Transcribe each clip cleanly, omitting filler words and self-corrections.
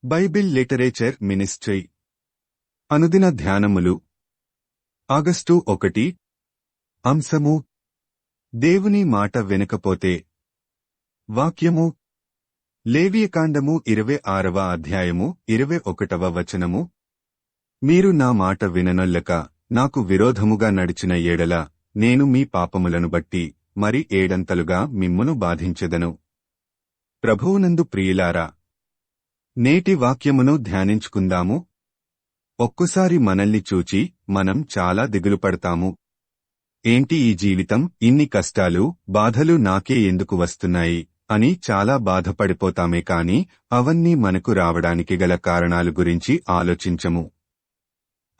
Bible literature ministry అనుదిన ధ్యానములు August 1 అంశము దేవుని మాట వినకపోతే వాక్యము లేవియకాండము 26వ అధ్యాయము 21వ వచనము మీరు నా మాట విననొల్లక నాకు విరోధముగా నడిచిన ఏడల నేను మీ పాపములను బట్టి మరి ఏడంతలుగా మిమ్మును బాధించెదను. ప్రభువునందు ప్రియులారా, నేటి వాక్యమును ధ్యానించుకుందాము. ఒక్కోసారి మనల్ని చూచి మనం చాలా దిగులుపడతాము. ఏంటి ఈ జీవితం, ఇన్ని కష్టాలు బాధలు నాకే ఎందుకు వస్తున్నాయి అని చాలా బాధపడిపోతామే కాని అవన్నీ మనకు రావడానికి గల కారణాలు గురించి ఆలోచించము.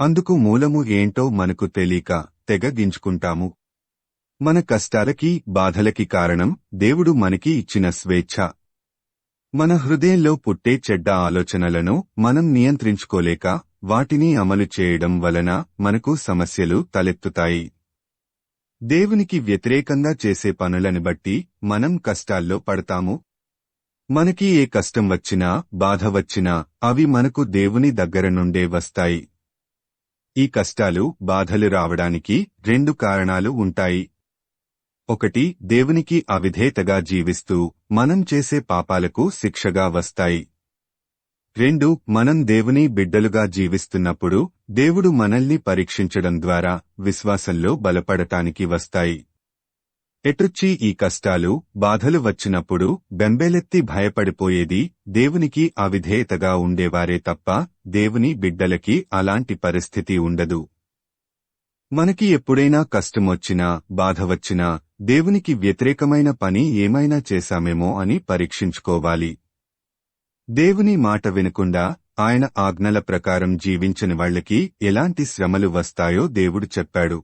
అందుకు మూలము ఏంటో మనకు తెలియక తెగ గింజుకుంటాము. మన కష్టాలకి బాధలకి కారణం దేవుడు మనకి ఇచ్చిన స్వేచ్ఛ. మన హృదయంలో పుట్టే చెడ్డ ఆలోచనలను మనం నియంత్రించుకోలేక వాటిని అమలు చేయడం వలన మనకు సమస్యలు తలెత్తుతాయి. దేవునికి వ్యతిరేకంగా చేసే పనులను బట్టి మనం కష్టాల్లో పడతాము. మనకి ఏ కష్టం వచ్చినా బాధ వచ్చినా అవి మనకు దేవుని దగ్గర నుండే వస్తాయి. ఈ కష్టాలు బాధలు రావడానికి రెండు కారణాలు ఉంటాయి. ఒకటి, దేవునికి అవిధేయతగా జీవిస్తూ మనం చేసే పాపాలకు శిక్షగా వస్తాయి. రెండు, మనం దేవుని బిడ్డలుగా జీవిస్తున్నప్పుడు దేవుడు మనల్ని పరీక్షించడం ద్వారా విశ్వాసంలో బలపడటానికి వస్తాయి. ఎటుచ్చి ఈ కష్టాలు బాధలు వచ్చినప్పుడు బెంబేలెత్తి భయపడిపోయేది దేవునికి అవిధేయతగా ఉండేవారే తప్ప దేవుని బిడ్డలకి అలాంటి పరిస్థితి ఉండదు. మనకి ఎప్పుడైనా కష్టమొచ్చినా బాధ వచ్చినా దేవునికి వ్యతిరేకమైన పని ఏమైనా చేశామేమో అని పరీక్షించుకోవాలి. దేవుని మాట వినకుండా ఆయన ఆజ్ఞల ప్రకారం జీవించని వాళ్లకి ఎలాంటి శ్రమలు వస్తాయో దేవుడు చెప్పాడు.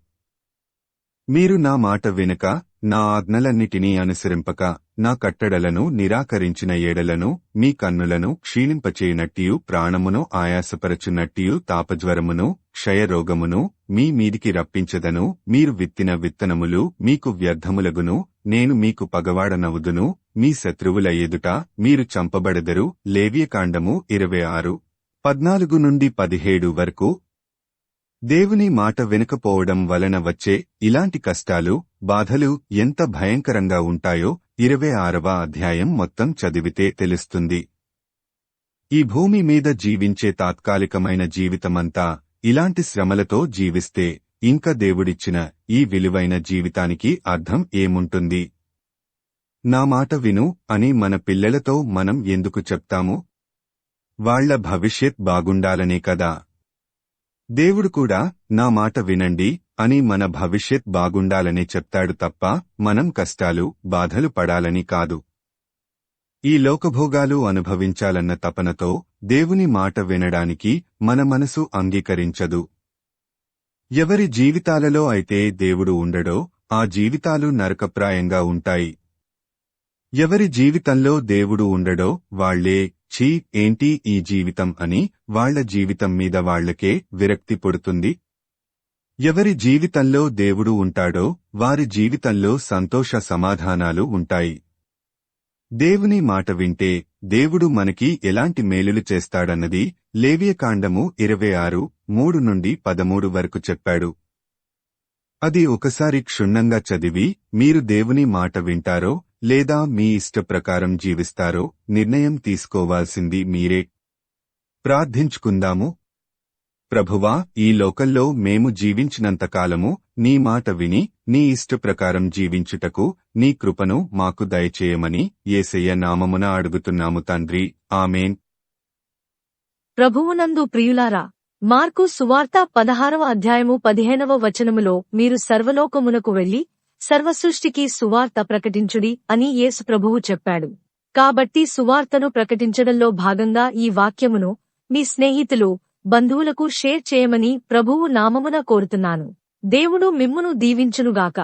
మీరు నా మాట వినక నా ఆజ్ఞలన్నిటినీ అనుసరింపక నా కట్టడలను నిరాకరించిన ఏడలను మీ కన్నులను క్షీణింపచేయునట్టియు ప్రాణమును ఆయాసపరచునట్టియు తాపజ్వరమును క్షయరోగమును మీ మీదికి రప్పించదను. మీరు విత్తిన విత్తనములు మీకు వ్యర్థములగును. నేను మీకు పగవాడనవుదును. మీ శత్రువుల ఎదుట మీరు చంపబడెదరు. లేవియకాండము 26:14-17 వరకు. దేవుని మాట వినకపోవడం వలన వచ్చే ఇలాంటి కష్టాలు బాధలు ఎంత భయంకరంగా ఉంటాయో 26వ అధ్యాయం మొత్తం చదివితే తెలుస్తుంది. ఈ భూమి మీద జీవించే తాత్కాలికమైన జీవితమంతా ఇలాంటి శ్రమలతో జీవిస్తే ఇంక దేవుడిచ్చిన ఈ విలువైన జీవితానికి అర్థం ఏముంటుంది? నా మాట విను అని మన పిల్లలతో మనం ఎందుకు చెప్తాము? వాళ్ల భవిష్యత్ బాగుండాలనే కదా. దేవుడు కూడా నా మాట వినండి అని మన భవిష్యత్ బాగుండాలనే చెప్తాడు తప్ప మనం కష్టాలు బాధలు పడాలని కాదు. ఈ లోకభోగాలు అనుభవించాలన్న తపనతో దేవుని మాట వినడానికి మన మనసు అంగీకరించదు. ఎవరి జీవితాలలో అయితే దేవుడు ఉండడో ఆ జీవితాలు నరకప్రాయంగా ఉంటాయి. ఎవరి జీవితంలో దేవుడు ఉండడో వాళ్లే ఛీ ఏంటి ఈ జీవితం అని వాళ్ల జీవితం మీద వాళ్లకే విరక్తి పుడుతుంది. ఎవరి జీవితంలో దేవుడు ఉంటాడో వారి జీవితంలో సంతోష సమాధానాలు ఉంటాయి. దేవుని మాట వింటే దేవుడు మనకి ఎలాంటి మేలులు చేస్తాడన్నది లేవియకాండము 26:3-13 వరకు చెప్పాడు. అది ఒకసారి క్షుణ్ణంగా చదివి మీరు దేవుని మాట వింటారో లేదా మీ ఇష్ట ప్రకారం జీవిస్తారో నిర్ణయం తీసుకోవాల్సింది మీరే. ప్రార్థించుకుందాము. ప్రభువా, ఈ లోకంలో మేము జీవించినంతకాలము నీ మాట విని నీ ఇష్ట ప్రకారం జీవించుటకు నీ కృపను మాకు దయచేయమని యేసయ్య నామమున అడుగుతున్నాము తండ్రి. ఆమేన్. ప్రభువునందు ప్రియులారా, మార్కు సువార్త 16వ అధ్యాయము 15వ వచనములో మీరు సర్వలోకమునకు వెళ్లి సర్వసృష్టికి సువార్త ప్రకటించుడి అని యేసు ప్రభువు చెప్పాడు. కాబట్టి సువార్తను ప్రకటించడంలో భాగంగా ఈ వాక్యమును మీ స్నేహితులు బంధువులకు షేర్ చేయమని ప్రభువు నామమున కోరుతున్నాను. దేవుడు మిమ్మును దీవించునుగాక.